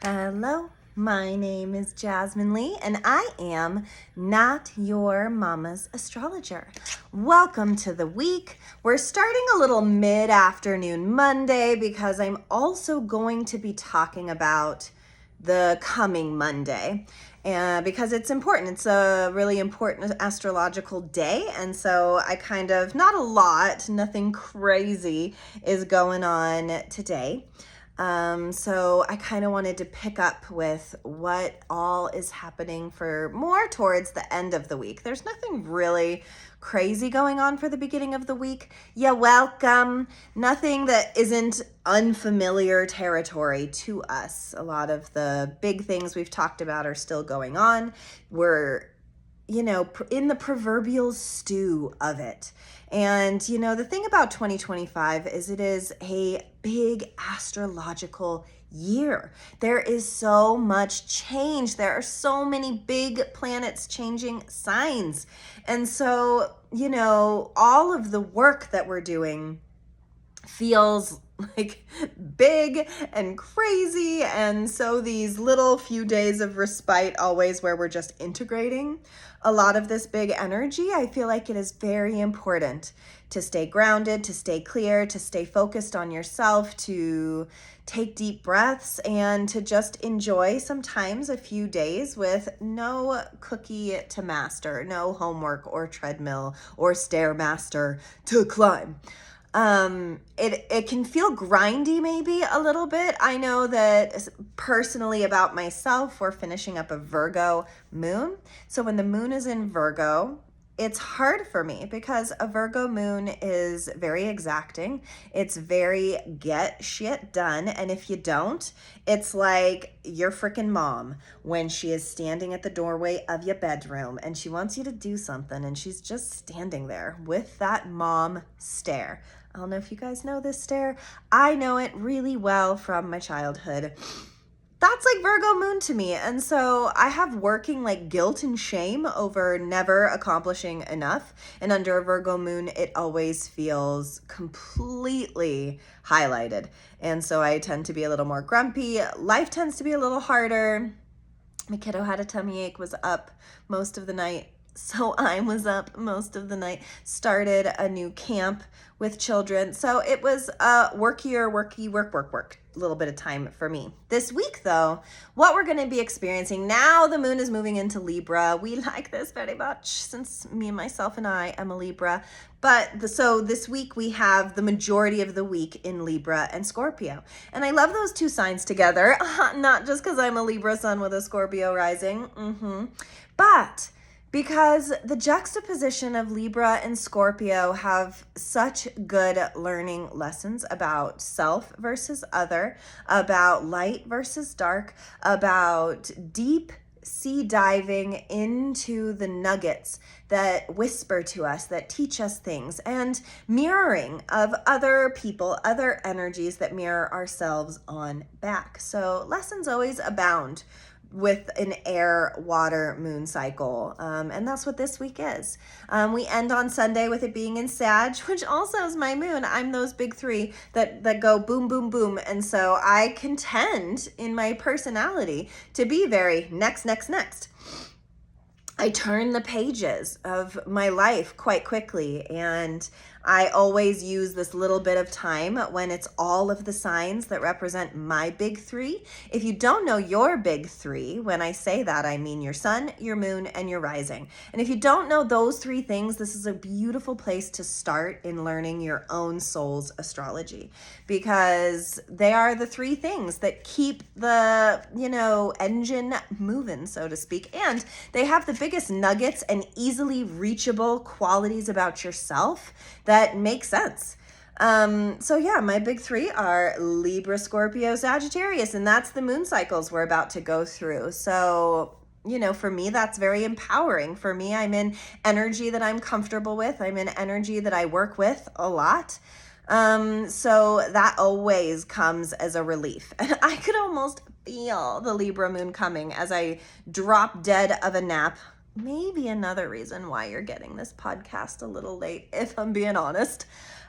Hello, my name is Jasmine Lee, and I am not your mama's astrologer. Welcome to the week. We're starting a little mid-afternoon Monday because I'm also going to be talking about the coming Monday. Because it's important. It's a really important astrological day. And so I kind of, not a lot, nothing crazy is going on today. So I kind of wanted to pick up with what all is happening for more towards the end of the week. There's nothing really crazy going on for the beginning of the week. You're welcome. Nothing that isn't unfamiliar territory to us. A lot of the big things we've talked about are still going on. We're in the proverbial stew of it. And, the thing about 2025 is it is a big astrological year. There is so much change. There are so many big planets changing signs. And so, all of the work that we're doing feels like big and crazy. And so these little few days of respite, always where we're just integrating a lot of this big energy, I feel like it is very important to stay grounded, to stay clear, to stay focused on yourself, to take deep breaths, and to just enjoy sometimes a few days with no cookie to master, no homework or treadmill or stairmaster to climb. It can feel grindy maybe a little bit. I know that personally about myself, we're finishing up a Virgo moon. So when the moon is in Virgo, it's hard for me because a Virgo moon is very exacting. It's very get shit done. And if you don't, it's like your freaking mom when she is standing at the doorway of your bedroom and she wants you to do something and she's just standing there with that mom stare. I don't know if you guys know this stare. I know it really well from my childhood. That's like Virgo moon to me. And so I have working like guilt and shame over never accomplishing enough. And under a Virgo moon, it always feels completely highlighted. And so I tend to be a little more grumpy. Life tends to be a little harder. My kiddo had a tummy ache, was up most of the night. So I was up most of the night, started a new camp with children. So it was work, a little bit of time for me. This week though, what we're gonna be experiencing, now the moon is moving into Libra. We like this very much since me and myself and I am a Libra. So this week we have the majority of the week in Libra and Scorpio. And I love those two signs together, not just because I'm a Libra sun with a Scorpio rising, but because the juxtaposition of Libra and Scorpio have such good learning lessons about self versus other, about light versus dark, about deep sea diving into the nuggets that whisper to us, that teach us things, and mirroring of other people, other energies that mirror ourselves on back. So lessons always abound with an air, water, moon cycle. And that's what this week is. We end on Sunday with it being in Sag, which also is my moon. I'm those big three that go boom, boom, boom. And so I contend in my personality to be very next. I turn the pages of my life quite quickly, and I always use this little bit of time when it's all of the signs that represent my big three. If you don't know your big three, when I say that, I mean your sun, your moon, and your rising. And if you don't know those three things, this is a beautiful place to start in learning your own soul's astrology, because they are the three things that keep the, engine moving, so to speak. And they have the biggest nuggets and easily reachable qualities about yourself that make sense. My big three are Libra, Scorpio, Sagittarius, and that's the moon cycles we're about to go through. So, for me, that's very empowering. For me, I'm in energy that I'm comfortable with. I'm in energy that I work with a lot. So that always comes as a relief. And I could almost feel the Libra moon coming as I drop dead of a nap. Maybe another reason why you're getting this podcast a little late, if I'm being honest.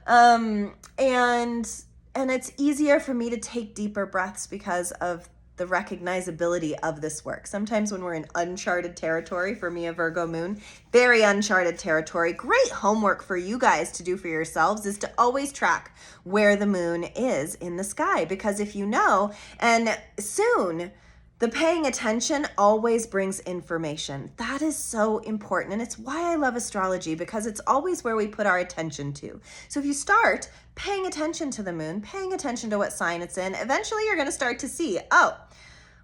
And it's easier for me to take deeper breaths because of the recognizability of this work. Sometimes when we're in uncharted territory, for me, a Virgo moon, very uncharted territory, great homework for you guys to do for yourselves is to always track where the moon is in the sky. Because if you know, and soon, the paying attention always brings information. That is so important. And it's why I love astrology, because it's always where we put our attention to. So if you start paying attention to the moon, paying attention to what sign it's in, eventually you're going to start to see, oh,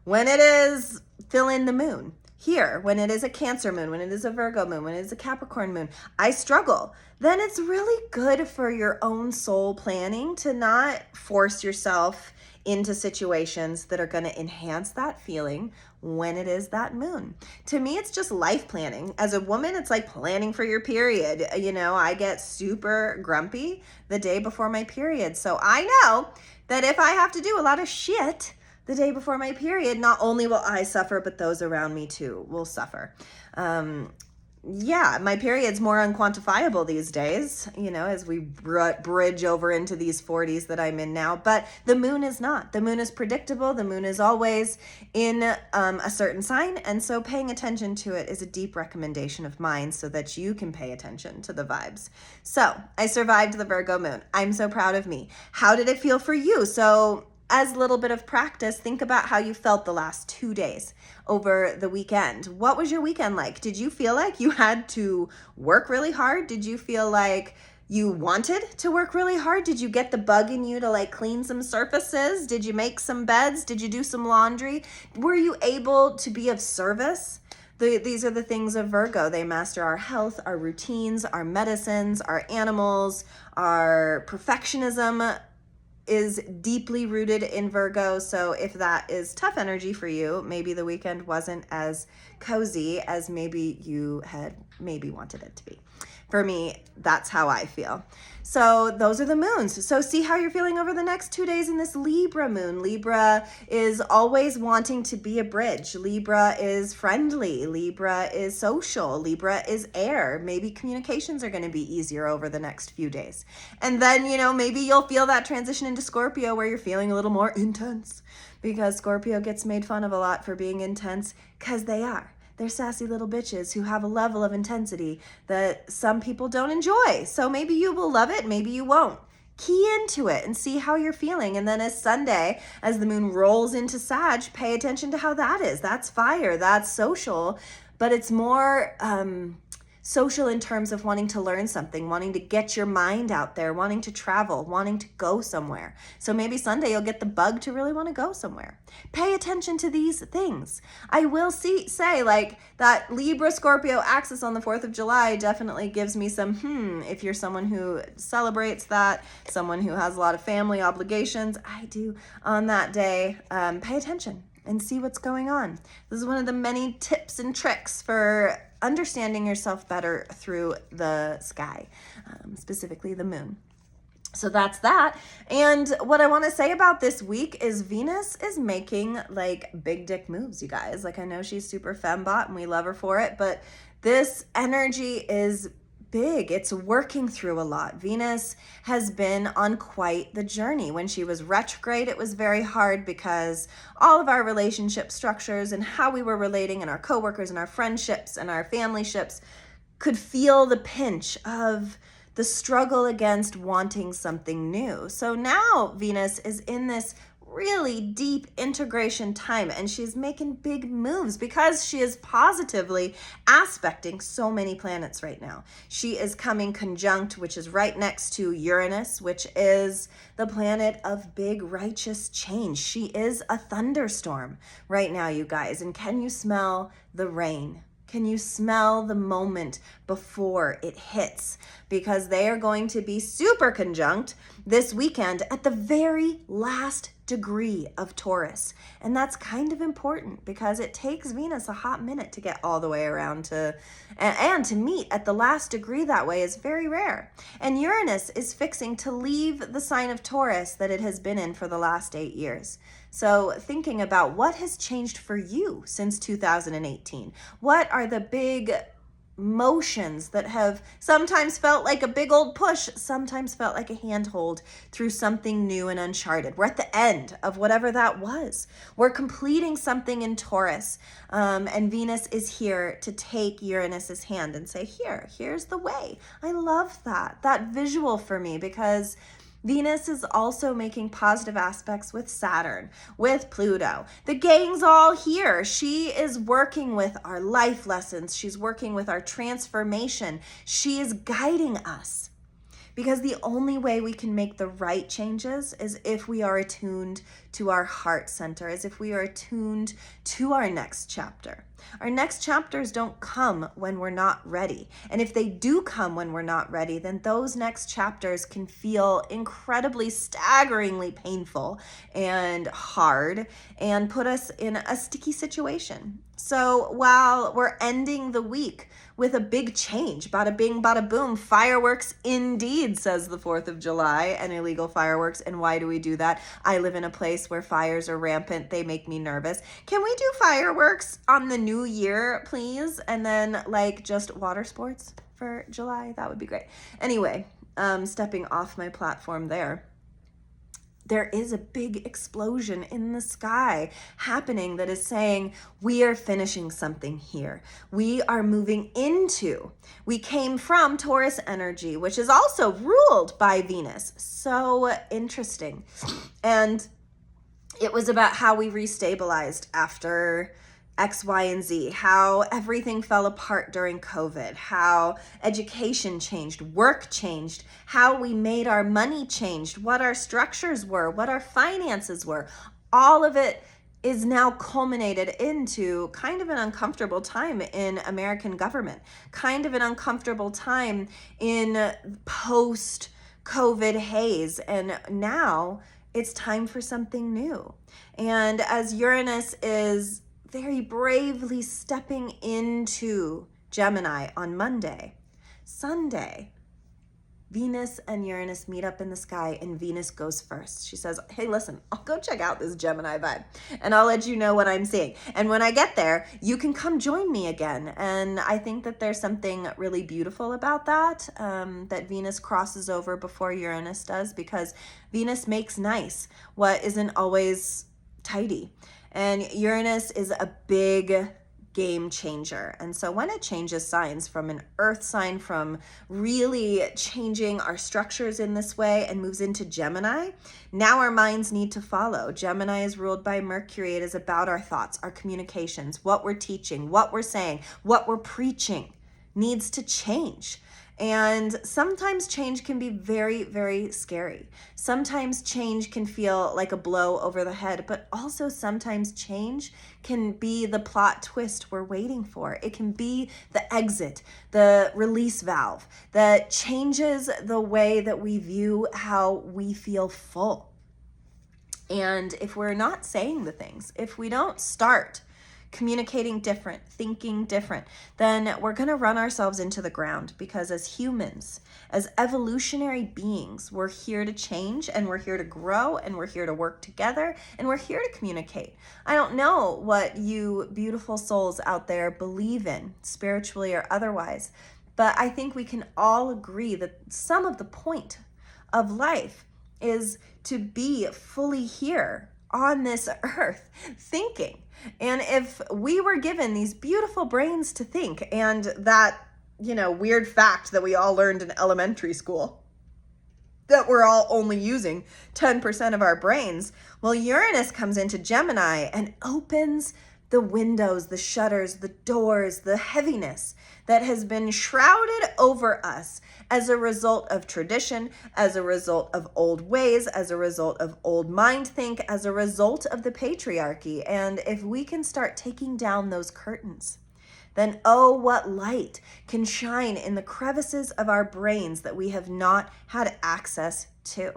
when it is, fill in the moon. Here, when it is a Cancer moon, when it is a Virgo moon, when it is a Capricorn moon, I struggle. Then it's really good for your own soul planning to not force yourself into situations that are going to enhance that feeling when it is that moon. To me, it's just life planning. As a woman, it's like planning for your period. You know, I get super grumpy the day before my period. So I know that if I have to do a lot of shit the day before my period, not only will I suffer, but those around me too will suffer. Yeah, my period's more unquantifiable these days, you know, as we bridge over into these 40s that I'm in now. But the moon is not. The moon is predictable. The moon is always in a certain sign. And so paying attention to it is a deep recommendation of mine so that you can pay attention to the vibes. So I survived the Virgo moon. I'm so proud of me. How did it feel for you? So as a little bit of practice, think about how you felt the last 2 days over the weekend. What was your weekend like? Did you feel like you had to work really hard? Did you feel like you wanted to work really hard? Did you get the bug in you to like clean some surfaces? Did you make some beds? Did you do some laundry? Were you able to be of service? These are the things of Virgo. They master our health, our routines, our medicines, our animals, our perfectionism is deeply rooted in Virgo. So if that is tough energy for you, maybe the weekend wasn't as cozy as maybe you had wanted it to be. For me, that's how I feel. So those are the moons. So see how you're feeling over the next 2 days in this Libra moon. Libra is always wanting to be a bridge. Libra is friendly. Libra is social. Libra is air. Maybe communications are going to be easier over the next few days. And then, you know, maybe you'll feel that transition into Scorpio where you're feeling a little more intense, because Scorpio gets made fun of a lot for being intense, because they are. They're sassy little bitches who have a level of intensity that some people don't enjoy. So maybe you will love it, maybe you won't. Key into it and see how you're feeling. And then as Sunday, as the moon rolls into Sag, pay attention to how that is. That's fire, that's social, but it's more social in terms of wanting to learn something, wanting to get your mind out there, wanting to travel, wanting to go somewhere. So maybe Sunday you'll get the bug to really want to go somewhere. Pay attention to these things. I will say like that Libra Scorpio axis on the 4th of July definitely gives me some, if you're someone who celebrates that, someone who has a lot of family obligations, I do on that day, pay attention and see what's going on. This is one of the many tips and tricks for understanding yourself better through the sky, specifically the moon. So that's that. And what I want to say about this week is Venus is making like big dick moves, you guys. Like, I know she's super fembot and we love her for it, but this energy is big. It's working through a lot. Venus has been on quite the journey. When she was retrograde, it was very hard because all of our relationship structures and how we were relating and our coworkers and our friendships and our family ships could feel the pinch of the struggle against wanting something new. So now Venus is in this really deep integration time and she's making big moves because she is positively aspecting so many planets right now. She is coming conjunct, which is right next to Uranus, which is the planet of big righteous change. She is a thunderstorm right now, you guys. And can you smell the rain? Can you smell the moment before it hits? Because they are going to be super conjunct this weekend at the very last degree of Taurus. And that's kind of important because it takes Venus a hot minute to get all the way around and to meet at the last degree that way is very rare. And Uranus is fixing to leave the sign of Taurus that it has been in for the last 8 years. So thinking about what has changed for you since 2018, what are the big motions that have sometimes felt like a big old push, sometimes felt like a handhold through something new and uncharted. We're at the end of whatever that was. We're completing something in Taurus, and Venus is here to take Uranus's hand and say, here's the way. I love that visual for me, because Venus is also making positive aspects with Saturn, with Pluto. The gang's all here. She is working with our life lessons. She's working with our transformation. She is guiding us, because the only way we can make the right changes is if we are attuned to our heart center, is if we are attuned to our next chapter. Our next chapters don't come when we're not ready. And if they do come when we're not ready, then those next chapters can feel incredibly, staggeringly painful and hard and put us in a sticky situation. So while we're ending the week with a big change, bada bing, bada boom, fireworks indeed, says the 4th of July, and illegal fireworks. And why do we do that? I live in a place where fires are rampant. They make me nervous. Can we do fireworks on the new year, please? And then like just water sports for July? That would be great. Anyway, stepping off my platform there. There is a big explosion in the sky happening that is saying we are finishing something here. We are moving into, we came from Taurus energy, which is also ruled by Venus. So interesting. And it was about how we restabilized after X, Y, and Z, how everything fell apart during COVID, how education changed, work changed, how we made our money changed, what our structures were, what our finances were. All of it is now culminated into kind of an uncomfortable time in American government, kind of an uncomfortable time in post-COVID haze. And now it's time for something new. And as Uranus is very bravely stepping into Gemini on Monday, Sunday, Venus and Uranus meet up in the sky, and Venus goes first. She says, hey, listen, I'll go check out this Gemini vibe and I'll let you know what I'm seeing. And when I get there, you can come join me again. And I think that there's something really beautiful about that, that Venus crosses over before Uranus does, because Venus makes nice what isn't always tidy. And Uranus is a big game changer. And so when it changes signs from an earth sign, from really changing our structures in this way, and moves into Gemini, now our minds need to follow. Gemini is ruled by Mercury. It is about our thoughts, our communications, what we're teaching, what we're saying, what we're preaching needs to change. And sometimes change can be very, very scary. Sometimes change can feel like a blow over the head, but also sometimes change can be the plot twist we're waiting for. It can be the exit, the release valve that changes the way that we view how we feel full. And if we're not saying the things, if we don't start communicating different, thinking different, then we're going to run ourselves into the ground, because as humans, as evolutionary beings, we're here to change, and we're here to grow, and we're here to work together, and we're here to communicate. I don't know what you beautiful souls out there believe in, spiritually or otherwise, but I think we can all agree that some of the point of life is to be fully here on this earth thinking. And if we were given these beautiful brains to think, and that, weird fact that we all learned in elementary school, that we're all only using 10% of our brains, well, Uranus comes into Gemini and opens the windows, the shutters, the doors, the heaviness that has been shrouded over us as a result of tradition, as a result of old ways, as a result of old mind think, as a result of the patriarchy. And if we can start taking down those curtains, then oh, what light can shine in the crevices of our brains that we have not had access to.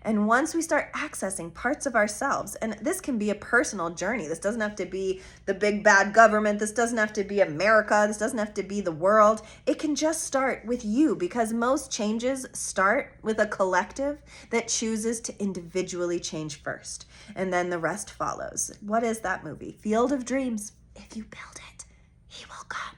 And once we start accessing parts of ourselves, and this can be a personal journey. This doesn't have to be the big bad government. This doesn't have to be America. This doesn't have to be the world. It can just start with you, because most changes start with a collective that chooses to individually change first. And then the rest follows. What is that movie? Field of Dreams. If you build it, he will come.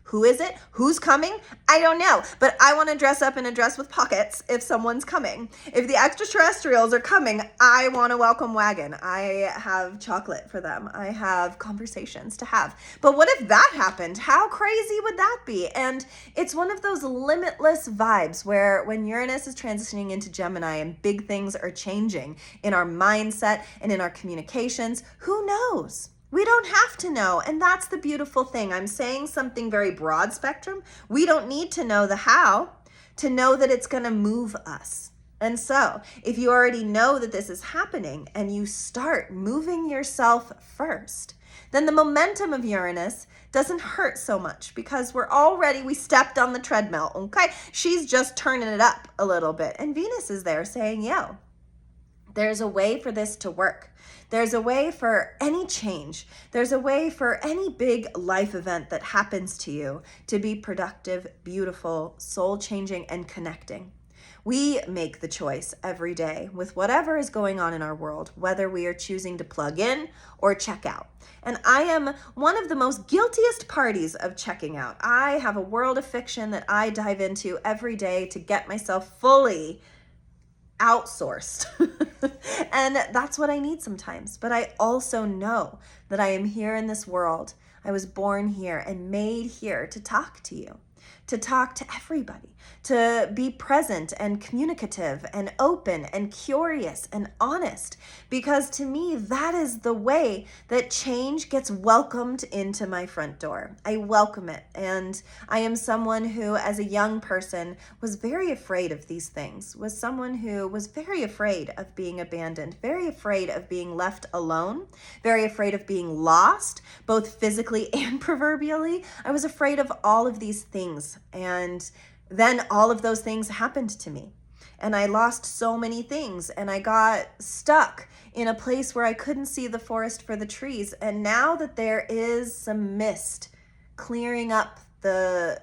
Who is it? Who's coming? I don't know, but I want to dress up in a dress with pockets if someone's coming. If the extraterrestrials are coming, I want a welcome wagon. I have chocolate for them. I have conversations to have. But what if that happened? How crazy would that be? And it's one of those limitless vibes where when Uranus is transitioning into Gemini and big things are changing in our mindset and in our communications, who knows? We don't have to know, and that's the beautiful thing. I'm saying something very broad spectrum. We don't need to know the how to know that it's going to move us. And so, if you already know that this is happening and you start moving yourself first, then the momentum of Uranus doesn't hurt so much because we stepped on the treadmill, okay? She's just turning it up a little bit. And Venus is there saying, yo, there's a way for this to work. There's a way for any change. There's a way for any big life event that happens to you to be productive, beautiful, soul-changing, and connecting. We make the choice every day with whatever is going on in our world, whether we are choosing to plug in or check out. And I am one of the most guiltiest parties of checking out. I have a world of fiction that I dive into every day to get myself fully outsourced. And that's what I need sometimes. But I also know that I am here in this world. I was born here and made here to talk to you, to talk to everybody, to be present and communicative and open and curious and honest, because to me, that is the way that change gets welcomed into my front door. I welcome it. And I am someone who, as a young person, was very afraid of these things, was someone who was very afraid of being abandoned, very afraid of being left alone, very afraid of being lost, both physically and proverbially. I was afraid of all of these things. And then all of those things happened to me. And I lost so many things. And I got stuck in a place where I couldn't see the forest for the trees. And now that there is some mist clearing up the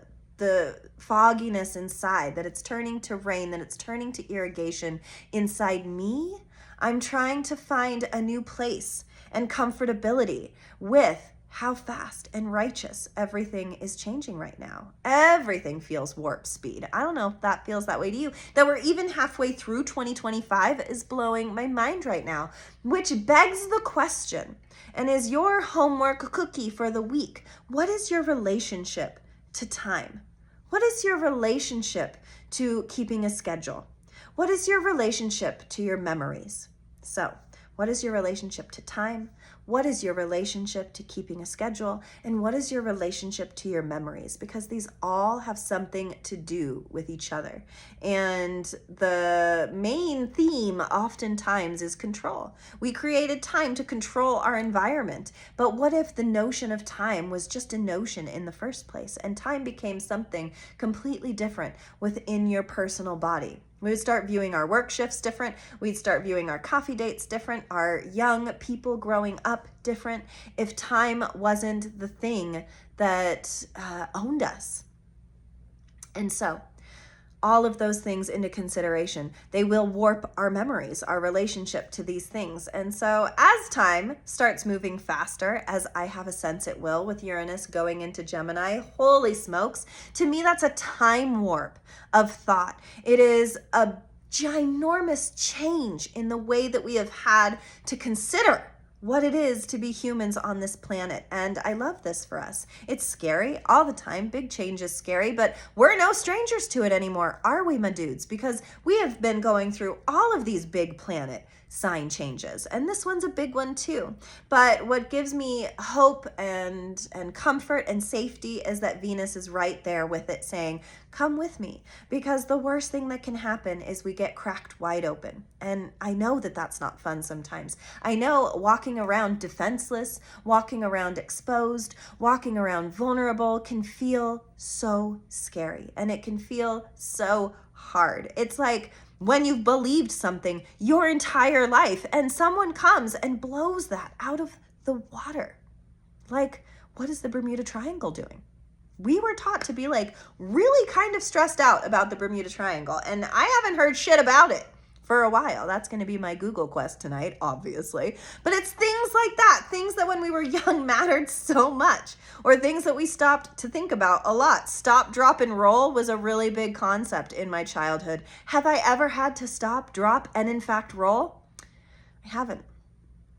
fogginess inside, that it's turning to rain, that it's turning to irrigation inside me, I'm trying to find a new place and comfortability with how fast and righteous everything is changing right now. Everything feels warp speed. I don't know if that feels that way to you. That we're even halfway through 2025 is blowing my mind right now, which begs the question, and is your homework cookie for the week, what is your relationship to time? What is your relationship to keeping a schedule? What is your relationship to your memories? So, what is your relationship to time? What is your relationship to keeping a schedule? And what is your relationship to your memories? Because these all have something to do with each other. And the main theme oftentimes is control. We created time to control our environment. But what if the notion of time was just a notion in the first place and time became something completely different within your personal body? We would start viewing our work shifts different. We'd start viewing our coffee dates different, our young people growing up different, if time wasn't the thing that owned us. And so, all of those things into consideration, they will warp our memories, our relationship to these things. And so as time starts moving faster, as I have a sense it will with Uranus going into Gemini, holy smokes, to me that's a time warp of thought. It is a ginormous change in the way that we have had to consider what it is to be humans on this planet. And I love this for us. It's scary all the time. Big change is scary, but we're no strangers to it anymore, are we, my dudes? Because we have been going through all of these big planet sign changes, and this one's a big one too. But what gives me hope and comfort and safety is that Venus is right there with it saying, come with me, because the worst thing that can happen is we get cracked wide open. And I know that that's not fun sometimes. I know walking around defenseless, walking around exposed, walking around vulnerable can feel so scary, and it can feel so hard. It's like when you've believed something your entire life and someone comes and blows that out of the water. Like, what is the Bermuda Triangle doing? We were taught to be like really kind of stressed out about the Bermuda Triangle, and I haven't heard shit about it for a while. That's going to be my Google Quest tonight, obviously. But it's things like that, things that when we were young mattered so much, or things that we stopped to think about a lot. Stop, drop, and roll was a really big concept in my childhood. Have I ever had to stop, drop, and in fact roll? I haven't.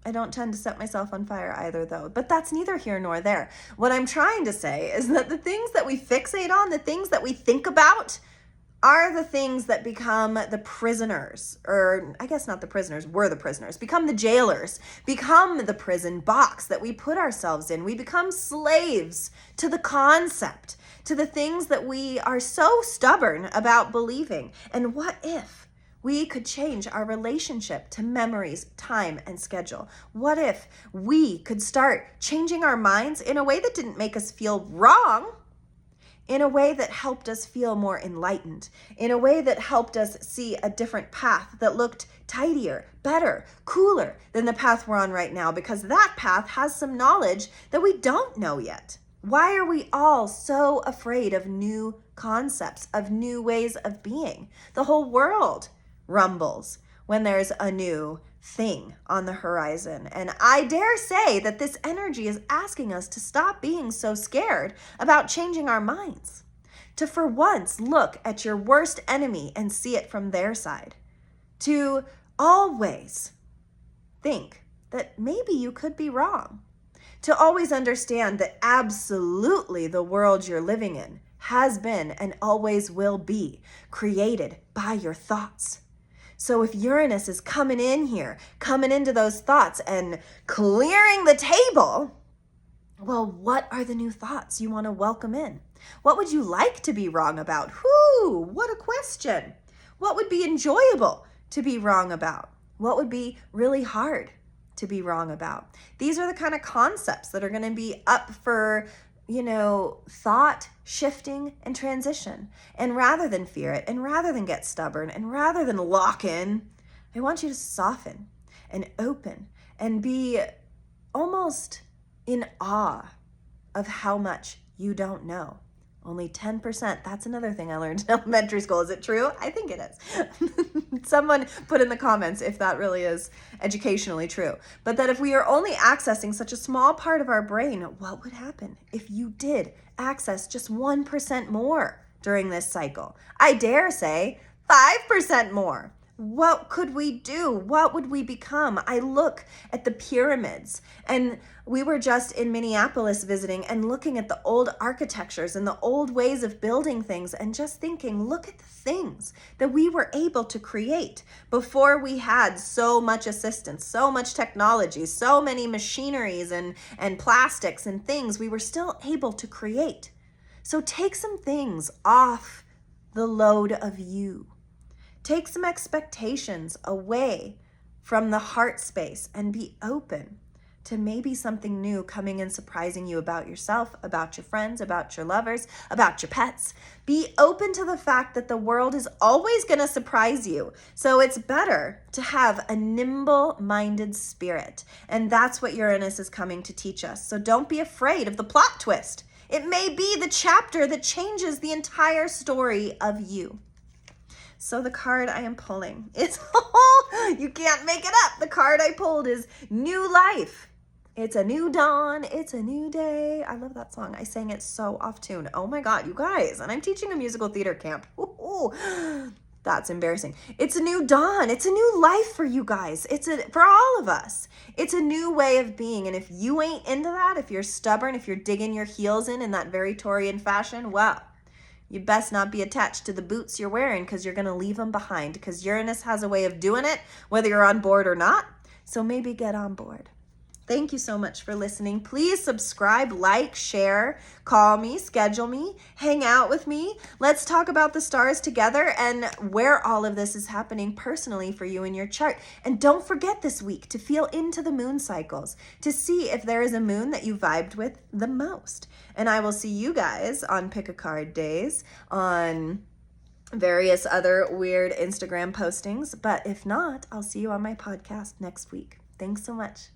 I don't tend to set myself on fire either, though. But that's neither here nor there. What I'm trying to say is that the things that we fixate on, the things that we think about, are the things that become the prisoners, or I guess not the prisoners, we're the prisoners, become the jailers, become the prison box that we put ourselves in. We become slaves to the concept, to the things that we are so stubborn about believing. And what if we could change our relationship to memories, time, and schedule? What if we could start changing our minds in a way that didn't make us feel wrong, in a way that helped us feel more enlightened, in a way that helped us see a different path that looked tidier, better, cooler than the path we're on right now, because that path has some knowledge that we don't know yet. Why are we all so afraid of new concepts, of new ways of being? The whole world rumbles when there's a new thing on the horizon. And I dare say that this energy is asking us to stop being so scared about changing our minds, to for once look at your worst enemy and see it from their side, to always think that maybe you could be wrong, to always understand that absolutely the world you're living in has been and always will be created by your thoughts. So if Uranus is coming in here, coming into those thoughts and clearing the table, well, what are the new thoughts you want to welcome in? What would you like to be wrong about? Whoo, what a question. What would be enjoyable to be wrong about? What would be really hard to be wrong about? These are the kind of concepts that are going to be up for thought shifting and transition. And rather than fear it, and rather than get stubborn, and rather than lock in, I want you to soften and open and be almost in awe of how much you don't know. Only 10%. That's another thing I learned in elementary school. Is it true? I think it is. Someone put in the comments if that really is educationally true. But that if we are only accessing such a small part of our brain, what would happen if you did access just 1% more during this cycle? I dare say 5% more. What could we do? What would we become? I look at the pyramids, and we were just in Minneapolis visiting and looking at the old architectures and the old ways of building things, and just thinking, look at the things that we were able to create before we had so much assistance, so much technology, so many machineries and plastics and things we were still able to create. So take some things off the load of you. Take some expectations away from the heart space and be open to maybe something new coming and surprising you about yourself, about your friends, about your lovers, about your pets. Be open to the fact that the world is always going to surprise you. So it's better to have a nimble-minded spirit. And that's what Uranus is coming to teach us. So don't be afraid of the plot twist. It may be the chapter that changes the entire story of you. So the card I am pulling is, you can't make it up. The card I pulled is New Life. It's a new dawn. It's a new day. I love that song. I sang it so off tune. Oh my God, you guys. And I'm teaching a musical theater camp. Ooh, that's embarrassing. It's a new dawn. It's a new life for you guys. For all of us. It's a new way of being. And if you ain't into that, if you're stubborn, if you're digging your heels in that very Taurian fashion, well, you best not be attached to the boots you're wearing, because you're going to leave them behind, because Uranus has a way of doing it, whether you're on board or not. So maybe get on board. Thank you so much for listening. Please subscribe, like, share, call me, schedule me, hang out with me. Let's talk about the stars together and where all of this is happening personally for you in your chart. And don't forget this week to feel into the moon cycles to see if there is a moon that you vibed with the most. And I will see you guys on Pick a Card days, on various other weird Instagram postings. But if not, I'll see you on my podcast next week. Thanks so much.